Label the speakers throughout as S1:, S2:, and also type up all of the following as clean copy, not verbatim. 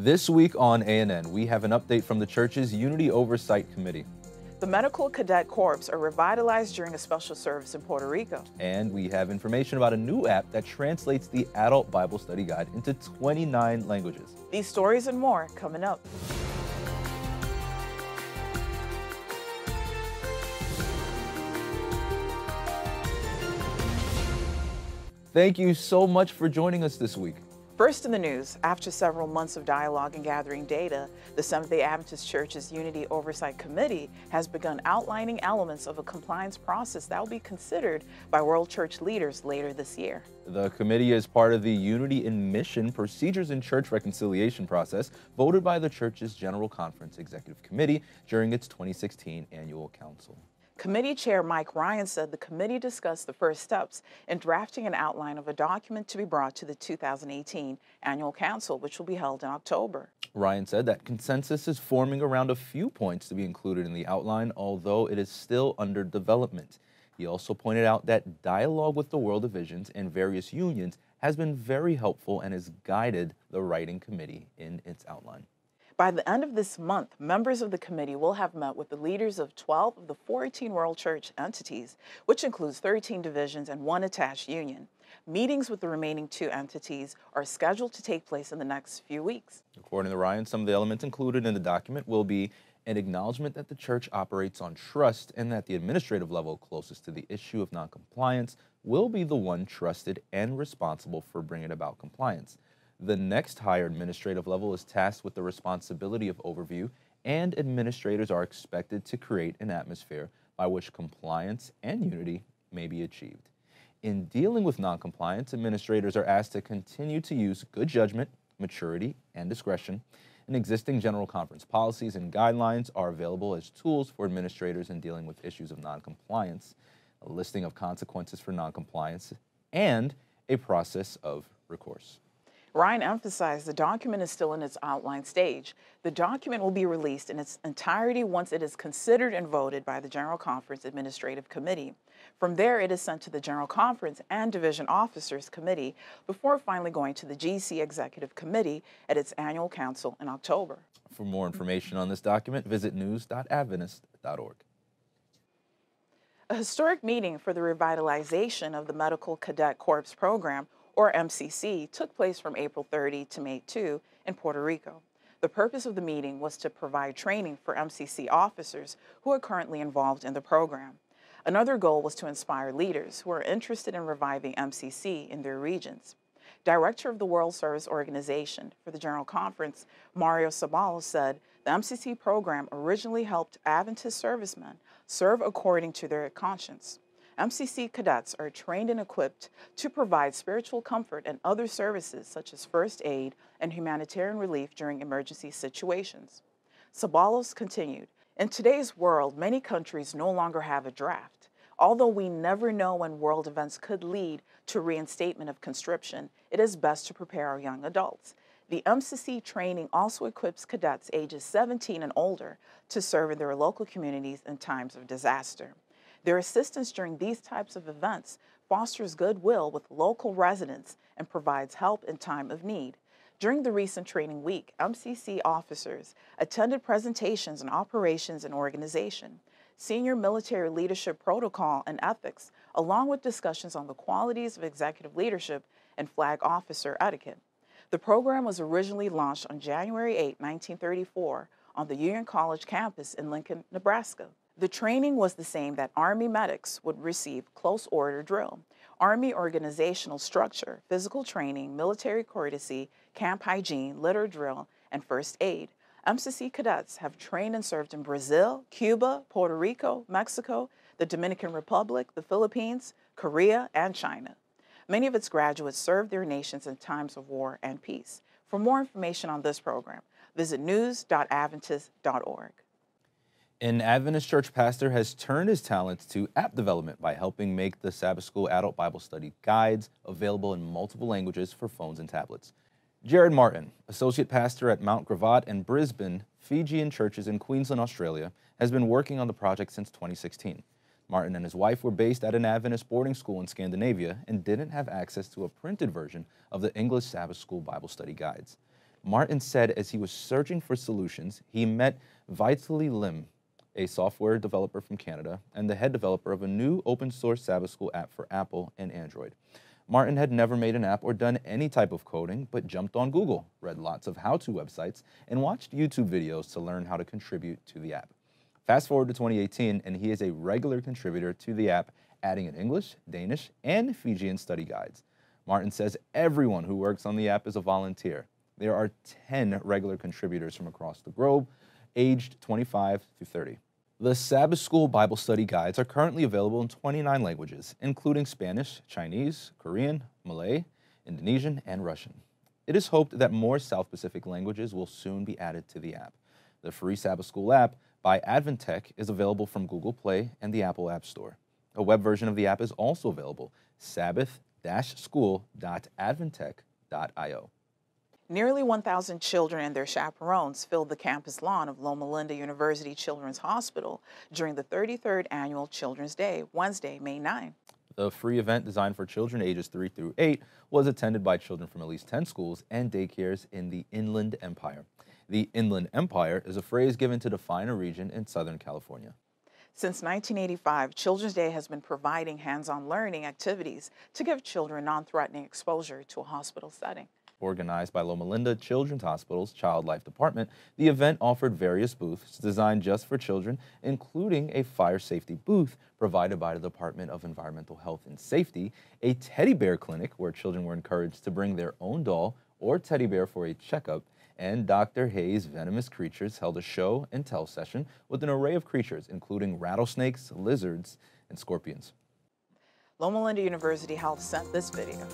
S1: This week on ANN, we have an update from the church's Unity Oversight Committee.
S2: The Medical Cadet Corps are revitalized during a special service in Puerto Rico.
S1: And we have information about a new app that translates the Adult Bible Study Guide into 29 languages.
S2: These stories and more coming up.
S1: Thank you so much for joining us this week.
S2: First in the news, after several months of dialogue and gathering data, the Seventh-day Adventist Church's Unity Oversight Committee has begun outlining elements of a compliance process that will be considered by World Church leaders later this year.
S1: The committee is part of the Unity in Mission Procedures in Church Reconciliation process voted by the church's General Conference Executive Committee during its 2016 annual council.
S2: Committee Chair Mike Ryan said the committee discussed the first steps in drafting an outline of a document to be brought to the 2018 annual council, which will be held in October.
S1: Ryan said that consensus is forming around a few points to be included in the outline, although it is still under development. He also pointed out that dialogue with the World Divisions and various unions has been very helpful and has guided the writing committee in its outline.
S2: By the end of this month, members of the committee will have met with the leaders of 12 of the 14 World Church entities, which includes 13 divisions and 1 attached union. Meetings with the remaining 2 entities are scheduled to take place in the next few weeks.
S1: According to Ryan, some of the elements included in the document will be an acknowledgement that the church operates on trust and that the administrative level closest to the issue of noncompliance will be the one trusted and responsible for bringing about compliance. The next higher administrative level is tasked with the responsibility of overview, and administrators are expected to create an atmosphere by which compliance and unity may be achieved. In dealing with noncompliance, administrators are asked to continue to use good judgment, maturity, and discretion, and existing General Conference policies and guidelines are available as tools for administrators in dealing with issues of noncompliance, a listing of consequences for noncompliance, and a process of recourse.
S2: Ryan emphasized the document is still in its outline stage. The document will be released in its entirety once it is considered and voted by the General Conference Administrative Committee. From there, it is sent to the General Conference and Division Officers Committee before finally going to the GC Executive Committee at its annual council in October.
S1: For more information on this document, visit news.adventist.org.
S2: A historic meeting for the revitalization of the Medical Cadet Corps program, or MCC, took place from April 30 to May 2 in Puerto Rico. The purpose of the meeting was to provide training for MCC officers who are currently involved in the program. Another goal was to inspire leaders who are interested in reviving MCC in their regions. Director of the World Service Organization for the General Conference, Mario Sabalos, said the MCC program originally helped Adventist servicemen serve according to their conscience. MCC cadets are trained and equipped to provide spiritual comfort and other services such as first aid and humanitarian relief during emergency situations. Sabalos continued, "In today's world, many countries no longer have a draft. Although we never know when world events could lead to reinstatement of conscription, it is best to prepare our young adults. The MCC training also equips cadets ages 17 and older to serve in their local communities in times of disaster. Their assistance during these types of events fosters goodwill with local residents and provides help in time of need. During the recent training week, MCC officers attended presentations on operations and organization, senior military leadership protocol and ethics, along with discussions on the qualities of executive leadership and flag officer etiquette. The program was originally launched on January 8, 1934, on the Union College campus in Lincoln, Nebraska. The training was the same that Army medics would receive: close order drill, Army organizational structure, physical training, military courtesy, camp hygiene, litter drill, and first aid. MCC cadets have trained and served in Brazil, Cuba, Puerto Rico, Mexico, the Dominican Republic, the Philippines, Korea, and China. Many of its graduates served their nations in times of war and peace. For more information on this program, visit news.adventist.org.
S1: An Adventist church pastor has turned his talents to app development by helping make the Sabbath School Adult Bible Study guides available in multiple languages for phones and tablets. Jared Martin, associate pastor at Mount Gravatt and Brisbane Fijian churches in Queensland, Australia, has been working on the project since 2016. Martin and his wife were based at an Adventist boarding school in Scandinavia and didn't have access to a printed version of the English Sabbath School Bible Study guides. Martin said as he was searching for solutions, he met Vitaly Lim, a software developer from Canada and the head developer of a new open-source Sabbath School app for Apple and Android. Martin had never made an app or done any type of coding, but jumped on Google, read lots of how-to websites, and watched YouTube videos to learn how to contribute to the app. Fast forward to 2018, and he is a regular contributor to the app, adding in English, Danish, and Fijian study guides. Martin says everyone who works on the app is a volunteer. There are 10 regular contributors from across the globe, aged 25 through 30. The Sabbath School Bible study guides are currently available in 29 languages, including Spanish, Chinese, Korean, Malay, Indonesian, and Russian. It is hoped that more South Pacific languages will soon be added to the app. The free Sabbath School app by Adventech is available from Google Play and the Apple App Store. A web version of the app is also available, sabbath-school.adventech.io.
S2: Nearly 1,000 children and their chaperones filled the campus lawn of Loma Linda University Children's Hospital during the 33rd Annual Children's Day, Wednesday, May 9.
S1: The free event designed for children ages 3 through 8 was attended by children from at least 10 schools and daycares in the Inland Empire. The Inland Empire is a phrase given to define a region in Southern California.
S2: Since 1985, Children's Day has been providing hands-on learning activities to give children non-threatening exposure to a hospital setting.
S1: Organized by Loma Linda Children's Hospital's Child Life Department, the event offered various booths designed just for children, including a fire safety booth provided by the Department of Environmental Health and Safety, a teddy bear clinic where children were encouraged to bring their own doll or teddy bear for a checkup, and Dr. Hayes' Venomous Creatures held a show and tell session with an array of creatures, including rattlesnakes, lizards, and scorpions.
S2: Loma Linda University Health sent this video.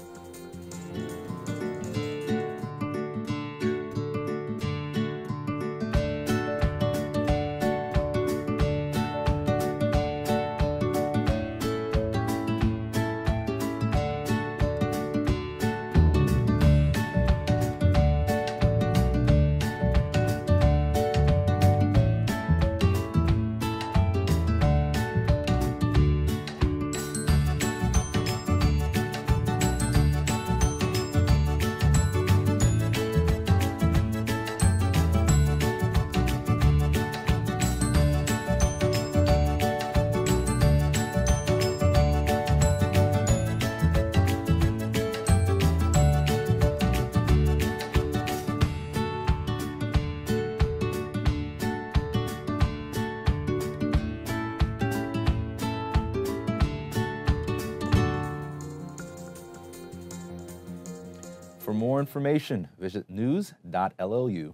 S1: For more information, visit news.llu.edu.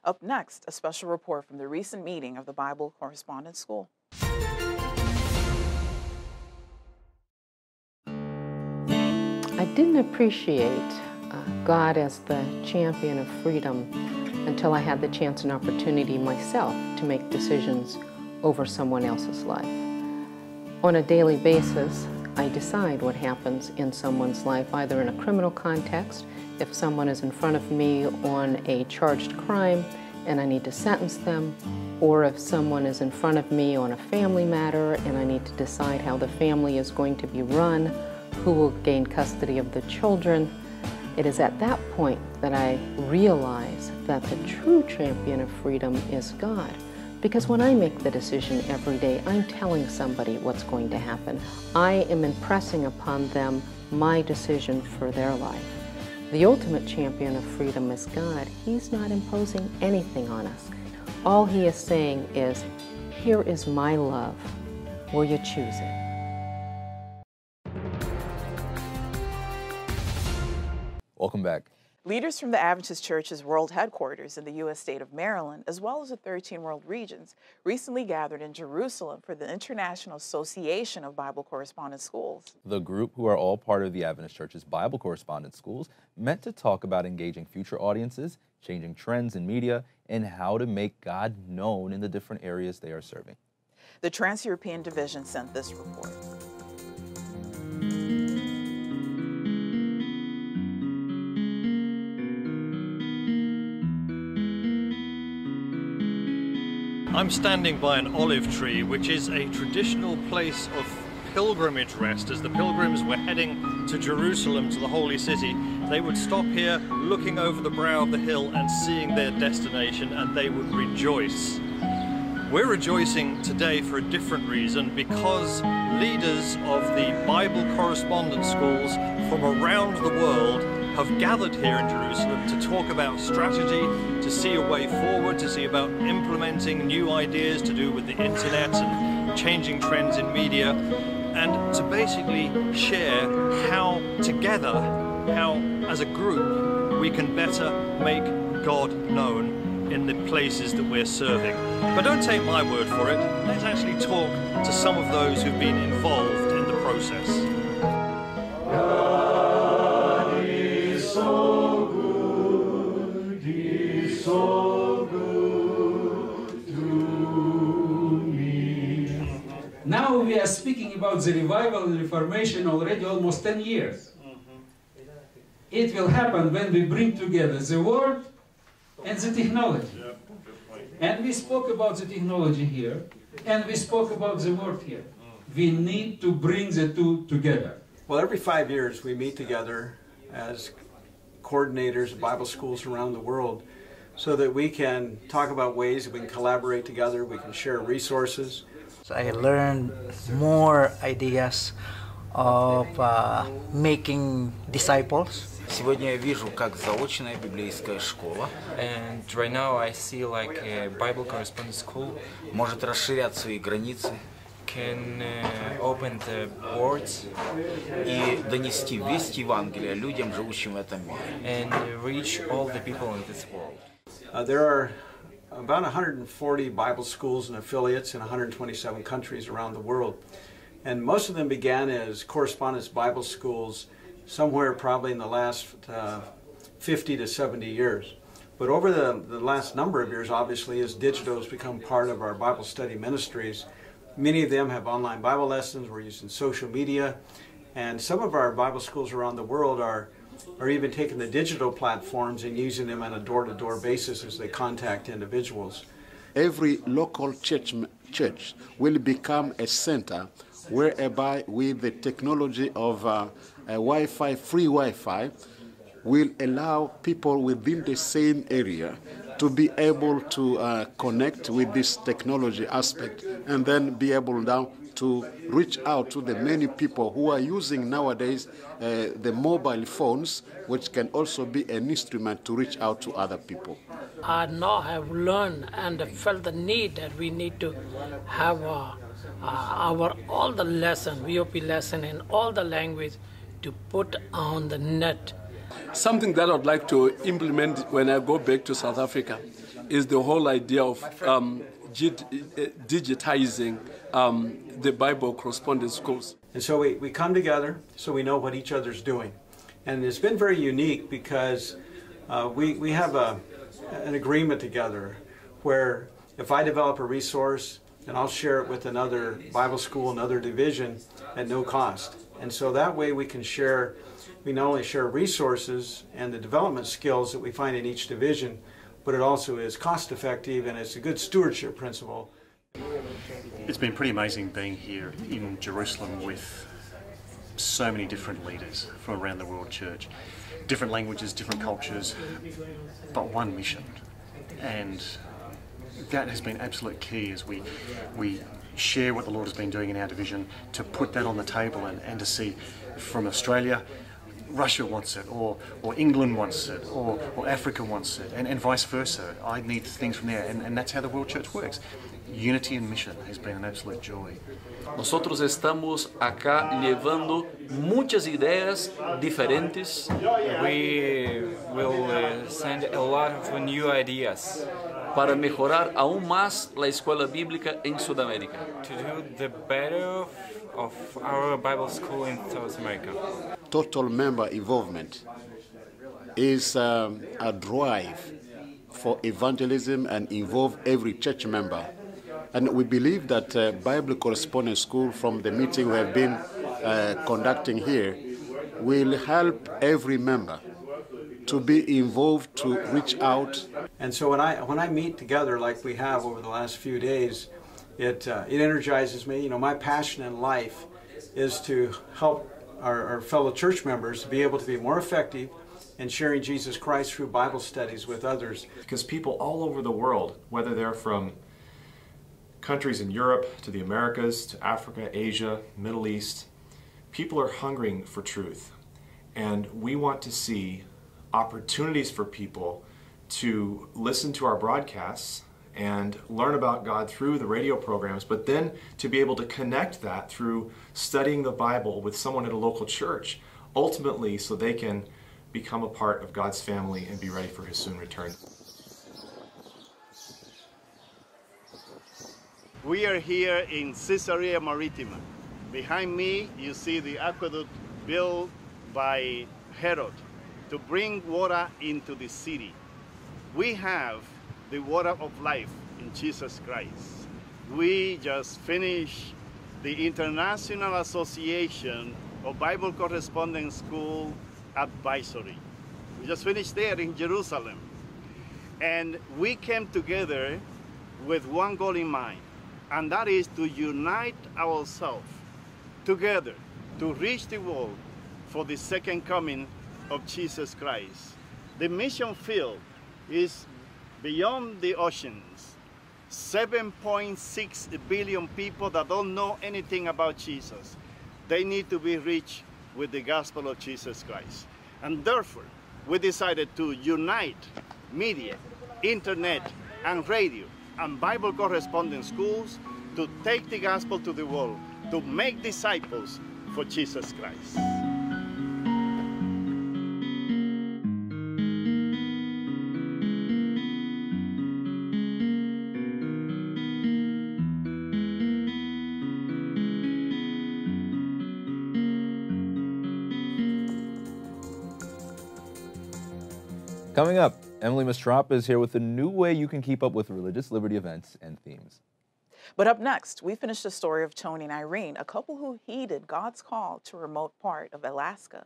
S2: Up next, a special report from the recent meeting of the Bible Correspondence School.
S3: I didn't appreciate God as the champion of freedom until I had the chance and opportunity myself to make decisions over someone else's life. On a daily basis, I decide what happens in someone's life, either in a criminal context, if someone is in front of me on a charged crime and I need to sentence them, or if someone is in front of me on a family matter and I need to decide how the family is going to be run, who will gain custody of the children. It is at that point that I realize that the true champion of freedom is God. Because when I make the decision every day, I'm telling somebody what's going to happen. I am impressing upon them my decision for their life. The ultimate champion of freedom is God. He's not imposing anything on us. All he is saying is, here is my love. Will you choose it?
S1: Welcome back.
S2: Leaders from the Adventist Church's world headquarters in the U.S. state of Maryland, as well as the 13 world regions, recently gathered in Jerusalem for the International Association of Bible Correspondence Schools.
S1: The group, who are all part of the Adventist Church's Bible Correspondence Schools, met to talk about engaging future audiences, changing trends in media, and how to make God known in the different areas they are serving.
S2: The Trans-European Division sent this report.
S4: I'm standing by an olive tree, which is a traditional place of pilgrimage rest as the pilgrims were heading to Jerusalem, to the Holy City. they would stop here looking over the brow of the hill and seeing their destination, and they would rejoice. We're rejoicing today for a different reason, because leaders of the Bible correspondence schools from around the world have gathered here in Jerusalem to talk about strategy, to see a way forward, to see about implementing new ideas to do with the internet and changing trends in media, and to basically share how together, how as a group, we can better make God known in the places that we're serving. But don't take my word for it, let's actually talk to some of those who've been involved in the process.
S5: Now we are speaking about the revival and reformation already almost 10 years. It will happen when we bring together the word and the technology. And we spoke about the technology here, and we spoke about the word here. We need to bring the two together.
S6: Well, every 5 years we meet together as coordinators of Bible schools around the world so that we can talk about ways that we can collaborate together, we can share resources.
S7: So I learned more ideas of making disciples.
S8: Сегодня я вижу, как заочная библейская школа
S9: And right now I see like a Bible correspondence school
S8: может расширять свои границы
S9: can open the boards
S8: и донести весть Евангелия людям, живущим в этом мире.
S9: and reach all the people in this world.
S6: There are about 140 Bible schools and affiliates in 127 countries around the world. And most of them began as correspondence Bible schools somewhere probably in the last 50 to 70 years. But over the last number of years, obviously, as digital has become part of our Bible study ministries, many of them have online Bible lessons, we're using social media, and some of our Bible schools around the world are even taking the digital platforms and using them on a door-to-door basis as they contact individuals.
S10: Every local church will become a center whereby with the technology of Wi-Fi, free Wi-Fi, will allow people within the same area to be able to connect with this technology aspect and then be able now to reach out to the many people who are using nowadays the mobile phones, which can also be an instrument to reach out to other people.
S11: I now have learned and felt the need that we need to have all the lesson, VOP lesson in all the language to put on the net.
S12: Something that I'd like to implement when I go back to South Africa is the whole idea of digitizing the Bible correspondence schools.
S6: And so we come together so we know what each other's doing. And it's been very unique because we have an agreement together where if I develop a resource and I'll share it with another Bible school, another division at no cost. And so that way we can share, we not only share resources and the development skills that we find in each division, but it also is cost effective and it's a good stewardship principle.
S13: It's been pretty amazing being here in Jerusalem with so many different leaders from around the world church. Different languages, different cultures, but one mission. And that has been absolute key as we share what the Lord has been doing in our division, to put that on the table and to see from Australia, Russia wants it, or England wants it, or Africa wants it, and vice versa. I need things from there, and that's how the World Church works. Unity and mission has been an absolute joy.
S14: Nosotros estamos acá llevando muchas ideas diferentes.
S9: We will send a lot of new ideas
S14: para mejorar aún más la escuela bíblica en Sudamérica.
S9: To do the better of our Bible school in South America.
S10: Total member involvement is a drive for evangelism and involve every church member. And we believe that Bible Correspondence School, from the meeting we have been conducting here, will help every member to be involved, to reach out.
S6: And so when I meet together like we have over the last few days, it energizes me. You know, my passion in life is to help our fellow church members be able to be more effective and sharing Jesus Christ through Bible studies with others.
S15: Because people all over the world, whether they're from countries in Europe to the Americas to Africa, Asia, Middle East, people are hungering for truth. And we want to see opportunities for people to listen to our broadcasts and learn about God through the radio programs, but then to be able to connect that through studying the Bible with someone at a local church, ultimately so they can become a part of God's family and be ready for His soon return.
S16: We are here in Caesarea Maritima. Behind me, you see the aqueduct built by Herod to bring water into the city. We have the water of life in Jesus Christ. We just finished the International Association of Bible Correspondence School Advisory. We just finished there in Jerusalem. And we came together with one goal in mind, and that is to unite ourselves together to reach the world for the second coming of Jesus Christ. The mission field is beyond the oceans. 7.6 billion people that don't know anything about Jesus. They need to be reached with the gospel of Jesus Christ. And therefore, we decided to unite media, internet, and radio, and Bible correspondence schools to take the gospel to the world, to make disciples for Jesus Christ.
S1: Coming up, Emily Mastrapa is here with a new way you can keep up with religious liberty events and themes.
S2: But up next, we finish the story of Tony and Irene, a couple who heeded God's call to a remote part of Alaska.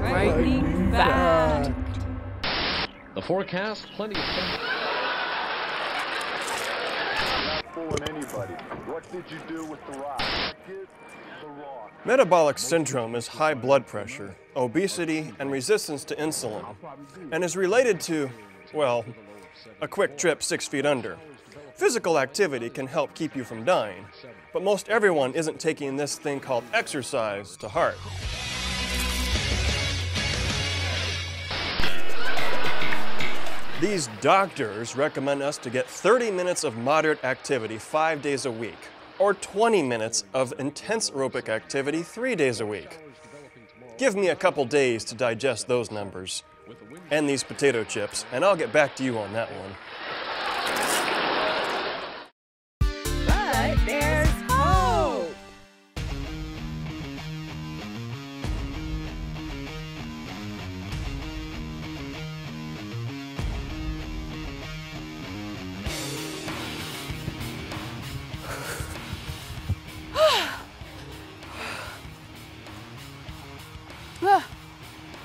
S17: Frightening fact. The forecast, plenty of sun.
S18: Not fooling anybody. What did you do with the rock?
S19: Metabolic syndrome is high blood pressure, obesity, and resistance to insulin, and is related to, well, a quick trip 6 feet under. Physical activity can help keep you from dying, but most everyone isn't taking this thing called exercise to heart. These doctors recommend us to get 30 minutes of moderate activity 5 days a week, or 20 minutes of intense aerobic activity 3 days a week. Give me a couple days to digest those numbers and these potato chips, and I'll get back to you on that one.
S17: But there's hope!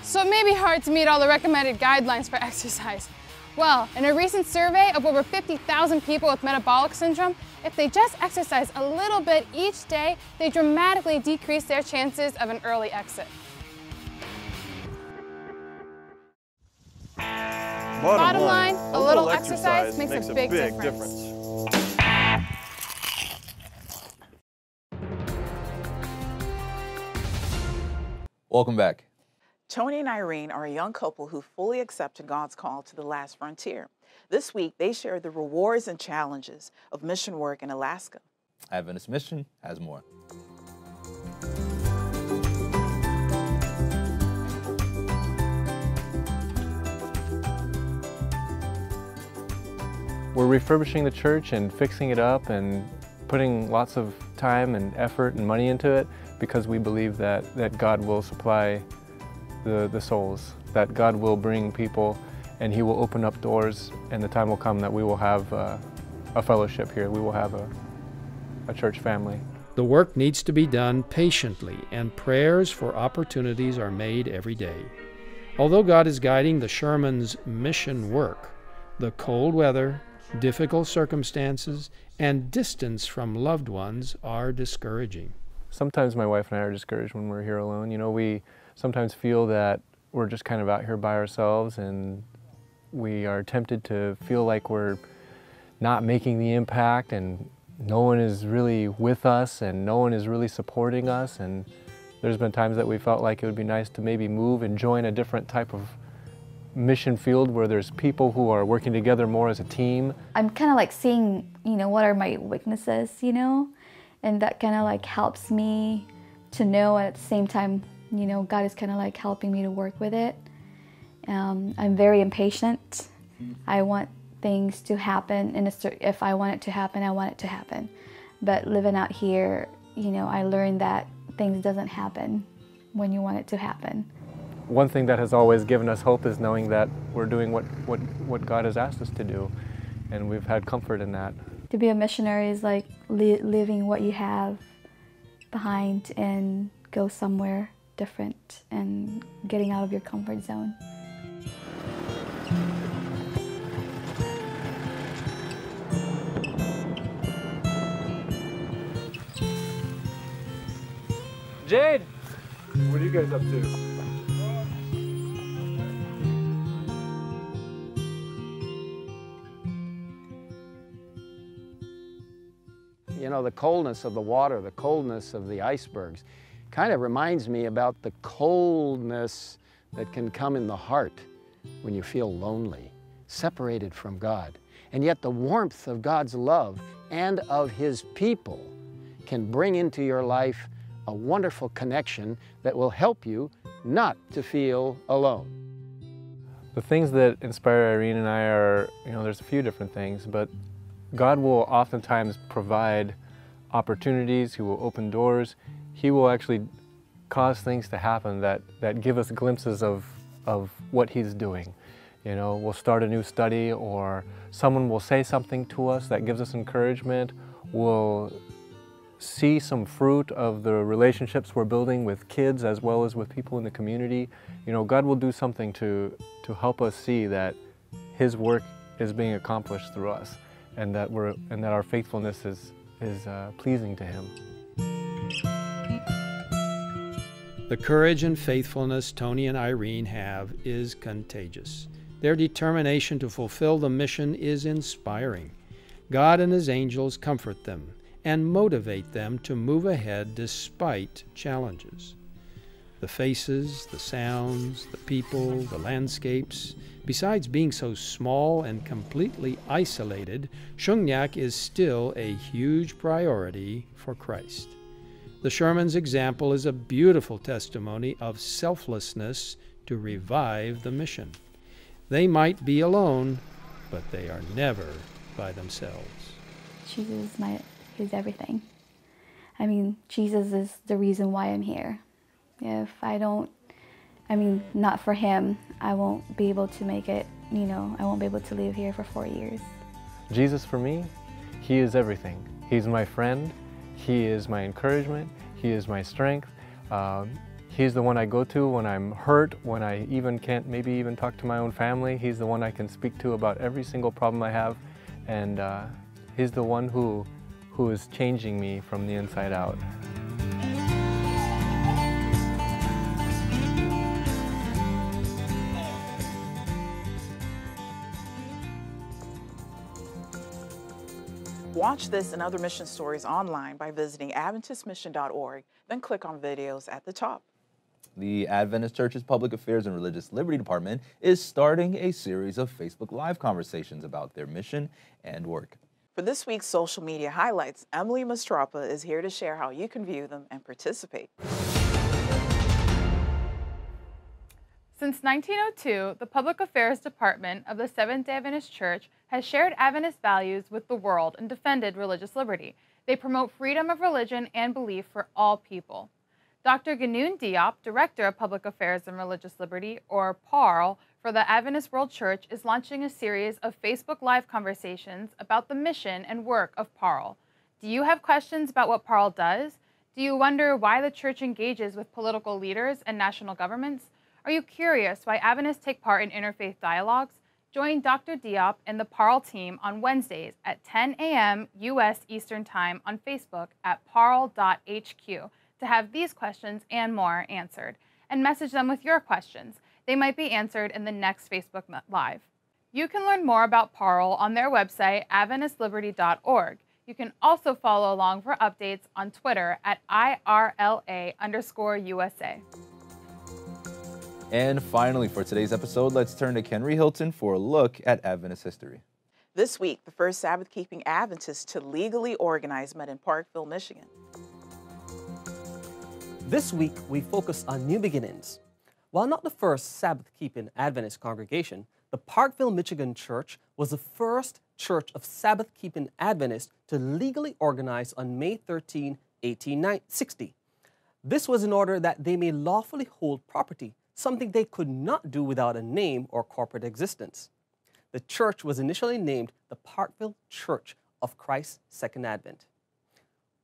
S20: So it may be hard to meet all the recommended guidelines for exercise. Well, in a recent survey of over 50,000 people with metabolic syndrome, if they just exercise a little bit each day, they dramatically decrease their chances of an early exit. Bottom line, a little exercise makes a big difference.
S1: Welcome back.
S2: Tony and Irene are a young couple who fully accepted God's call to the last frontier. This week, they shared the rewards and challenges of mission work in Alaska.
S1: Adventist Mission has more.
S21: We're refurbishing the church and fixing it up and putting lots of time and effort and money into it because we believe that God will supply the souls, that God will bring people and He will open up doors, and the time will come that we will have a fellowship here. We will have a church family.
S22: The work needs to be done patiently, and prayers for opportunities are made every day. Although God is guiding the Shermans' mission work, the cold weather, difficult circumstances, and distance from loved ones are discouraging.
S21: sometimes my wife and I are discouraged when we're here alone. You know, we sometimes feel that we're just kind of out here by ourselves, and we are tempted to feel like we're not making the impact, and no one is really with us, and no one is really supporting us. And there's been times that we felt like it would be nice to maybe move and join a different type of mission field where there's people who are working together more as a team.
S3: I'm kind of like seeing, you know, what are my weaknesses, you know, and that kind of like helps me to know, and at the same time, you know, God is kind of like helping me to work with it. I'm very impatient. I want things to happen, and if I want it to happen, I want it to happen. But living out here, you know, I learned that things doesn't happen when you want it to happen.
S21: One thing that has always given us hope is knowing that we're doing what God has asked us to do, and we've had comfort in that.
S3: To be a missionary is like leaving what you have behind and go somewhere different and getting out of your comfort zone.
S21: Jade! What are you guys up to?
S4: You know, the coldness of the water, the coldness of the icebergs, kind of reminds me about the coldness that can come in the heart when you feel lonely, separated from God. And yet the warmth of God's love and of His people can bring into your life a wonderful connection that will help you not to feel alone.
S21: The things that inspire Irene and I are, you know, there's a few different things, but God will oftentimes provide opportunities. He will open doors. He will actually cause things to happen that give us glimpses of what He's doing. You know, we'll start a new study, or someone will say something to us that gives us encouragement. We'll see some fruit of the relationships we're building with kids as well as with people in the community. You know, God will do something to help us see that His work is being accomplished through us, and that our faithfulness is pleasing to Him.
S22: The courage and faithfulness Tony and Irene have is contagious. Their determination to fulfill the mission is inspiring. God and His angels comfort them and motivate them to move ahead despite challenges. The faces, the sounds, the people, the landscapes, besides being so small and completely isolated, Shungnak is still a huge priority for Christ. The Shermans' example is a beautiful testimony of selflessness to revive the mission. They might be alone, but they are never by themselves.
S3: Jesus is everything. I mean, Jesus is the reason why I'm here. If not for Him, I won't be able to make it, you know, I won't be able to live here for 4 years.
S21: Jesus for me, He is everything. He's my friend. He is my encouragement. He is my strength. He's the one I go to when I'm hurt, when I even can't maybe even talk to my own family. He's the one I can speak to about every single problem I have. And He's the one who is changing me from the inside out.
S2: Watch this and other mission stories online by visiting AdventistMission.org, then click on videos at the top.
S1: The Adventist Church's Public Affairs and Religious Liberty Department is starting a series of Facebook Live conversations about their mission and work.
S2: For this week's social media highlights, Emily Mastrapa is here to share how you can view them and participate.
S20: Since 1902, the Public Affairs Department of the Seventh-day Adventist Church has shared Adventist values with the world and defended religious liberty. They promote freedom of religion and belief for all people. Dr. Ganoon Diop, Director of Public Affairs and Religious Liberty, or PARL, for the Adventist World Church, is launching a series of Facebook Live conversations about the mission and work of PARL. Do you have questions about what PARL does? Do you wonder why the church engages with political leaders and national governments? Are you curious why Adventists take part in interfaith dialogues? Join Dr. Diop and the PARL team on Wednesdays at 10 a.m. U.S. Eastern Time on Facebook at parl.hq. to have these questions and more answered, and message them with your questions. They might be answered in the next Facebook Live. You can learn more about Parle on their website, AdventistLiberty.org. You can also follow along for updates on Twitter at IRLA_USA.
S1: And finally, for today's episode, let's turn to Henry Hilton for a look at Adventist history.
S2: This week, the first Sabbath-keeping Adventist to legally organize met in Parkville, Michigan.
S5: This week, we focus on new beginnings. While not the first Sabbath-keeping Adventist congregation, the Parkville, Michigan church was the first church of Sabbath-keeping Adventists to legally organize on May 13, 1860. This was in order that they may lawfully hold property, something they could not do without a name or corporate existence. The church was initially named the Parkville Church of Christ's Second Advent.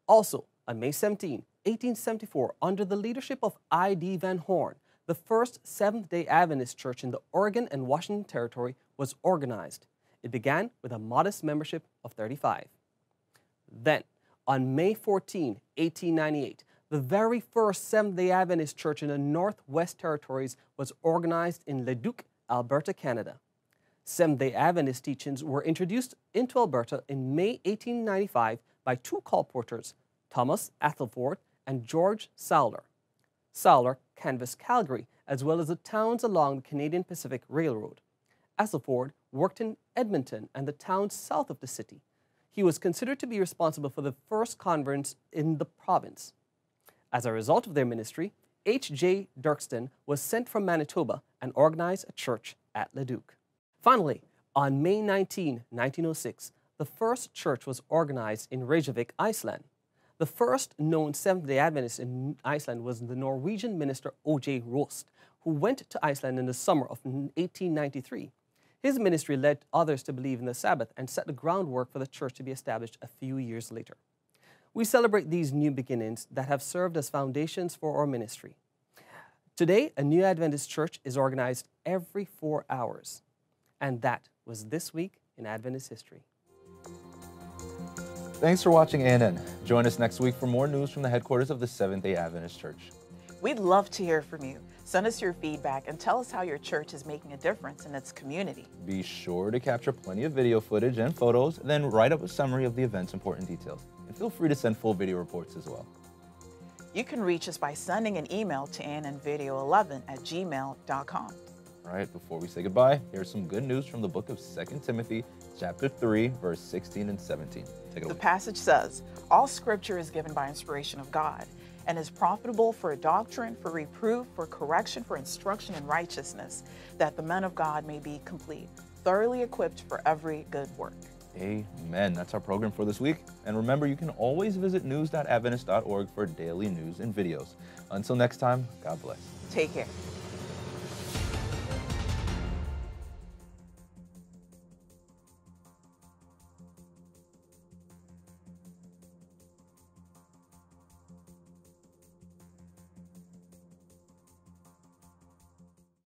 S5: Also, on May 17, 1874, under the leadership of I.D. Van Horn, the first Seventh-day Adventist church in the Oregon and Washington Territory was organized. It began with a modest membership of 35. Then, on May 14, 1898, the very first Seventh-day Adventist church in the Northwest Territories was organized in Leduc, Alberta, Canada. Seventh-day Adventist teachings were introduced into Alberta in May 1895 by two colporteurs, Thomas Athelford and George Sowler. Sowler canvassed Calgary, as well as the towns along the Canadian Pacific Railroad. Athelford worked in Edmonton and the towns south of the city. He was considered to be responsible for the first converts in the province. As a result of their ministry, H.J. Dirkston was sent from Manitoba and organized a church at Leduc. Finally, on May 19, 1906, the first church was organized in Reykjavik, Iceland. The first known Seventh-day Adventist in Iceland was the Norwegian minister O.J. Rost, who went to Iceland in the summer of 1893. His ministry led others to believe in the Sabbath and set the groundwork for the church to be established a few years later. We celebrate these new beginnings that have served as foundations for our ministry. Today, a new Adventist church is organized every 4 hours. And that was this week in Adventist history.
S1: Thanks for watching ANN. Join us next week for more news from the headquarters of the Seventh-day Adventist Church.
S2: We'd love to hear from you. Send us your feedback and tell us how your church is making a difference in its community.
S1: Be sure to capture plenty of video footage and photos, then write up a summary of the event's important details. And feel free to send full video reports as well.
S2: You can reach us by sending an email to annvideo11@gmail.com.
S1: All right, before we say goodbye, here's some good news from the book of 2 Timothy, chapter 3, verse 16 and 17. Take it away.
S2: The passage says, "All scripture is given by inspiration of God and is profitable for doctrine, for reproof, for correction, for instruction in righteousness, that the men of God may be complete, thoroughly equipped for every good work."
S1: Amen. That's our program for this week. And remember, you can always visit news.adventist.org for daily news and videos. Until next time, God bless.
S2: Take care.